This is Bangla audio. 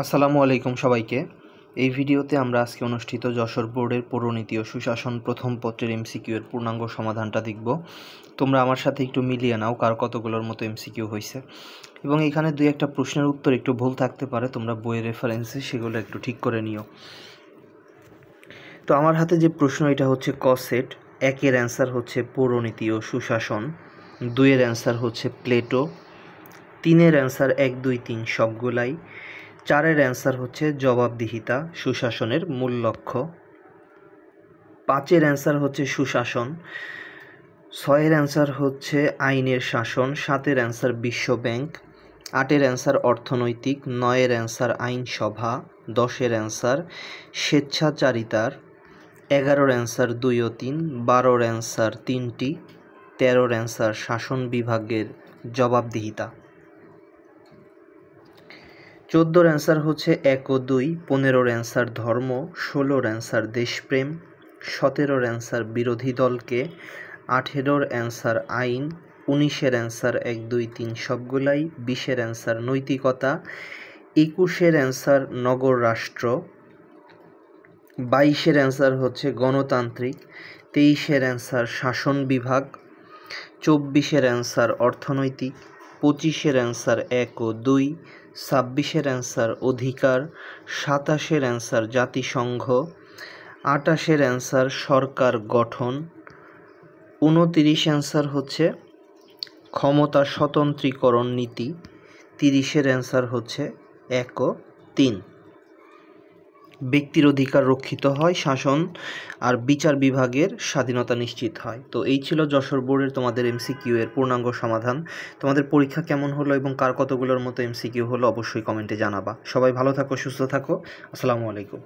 আসসালামু আলাইকুম সবাইকে। এই ভিডিওতে আমরা আজকে অনুষ্ঠিত যশোর বোর্ডের পৌরনীতি ও সুশাসন প্রথম পত্রের এমসিকিউ এর পূর্ণাঙ্গ সমাধানটা দেখব। তোমরা আমার সাথে একটু মিলিয়ে নাও কার কতগুলোর মতো এমসিকিউ হয়েছে, এবং এখানে দুই একটা প্রশ্নের উত্তর একটু ভুল থাকতে পারে, তোমরা বইয়ের রেফারেন্সে সেগুলো একটু ঠিক করে নিও। তো আমার হাতে যে প্রশ্ন এটা হচ্ছে ক সেট। একের অ্যান্সার হচ্ছে পৌরনীতি ও সুশাসন, দুইয়ের অ্যান্সার হচ্ছে প্লেটো, তিনের অ্যান্সার 1, 2, 3 সবগুলাই, চারের অ্যান্সার হচ্ছে জবাবদিহিতা সুশাসনের মূল লক্ষ্য, পাঁচের অ্যান্সার হচ্ছে সুশাসন, ছয়ের অ্যান্সার হচ্ছে আইনের শাসন, সাতের অ্যান্সার বিশ্ব ব্যাংক, আটের অ্যান্সার অর্থনৈতিক, নয়ের অ্যান্সার আইনসভা, দশের অ্যান্সার স্বেচ্ছাচারিতার, 11-র অ্যান্সার 2 ও 3, 12-র অ্যান্সার 3টি, 13-র অ্যান্সার শাসন বিভাগের জবাবদিহিতা, 14-র অ্যান্সার হচ্ছে 1 ও 2, 15-র অ্যান্সার ধর্ম, 16-র অ্যান্সার দেশপ্রেম, 17-র অ্যান্সার বিরোধী দলকে, 18-র অ্যান্সার আইন, 19-এর অ্যান্সার 1, 2, 3 সবগুলাই, 20-এর অ্যান্সার নৈতিকতা, 21-এর অ্যান্সার নগর রাষ্ট্র, 22-এর অ্যান্সার হচ্ছে গণতান্ত্রিক, 23-এর অ্যান্সার শাসন বিভাগ, 24-এর অ্যান্সার অর্থনৈতিক, 25-এর অ্যান্সার 1 ও 2, 26-এর অ্যান্সার অধিকার, 27-এর অ্যান্সার জাতিসংঘ, 28-এর অ্যান্সার সরকার গঠন, 29 অ্যান্সার হচ্ছে ক্ষমতা স্বতন্ত্রীকরণ নীতি, 30-এর অ্যান্সার হচ্ছে 1 ও 3। ব্যক্তির অধিকার রক্ষিত হয়, শাসন আর বিচার বিভাগের স্বাধীনতা নিশ্চিত হয়। তো এই ছিল যশোর বোর্ডের তোমাদের এমসিকিউ এর পূর্ণাঙ্গ সমাধান। তোমাদের পরীক্ষা কেমন হলো এবং কার কতগুলোর মতো এমসিকিউ হলো অবশ্যই কমেন্টে জানাবা। সবাই ভালো থাকো, সুস্থ থাকো। আসসালামু আলাইকুম।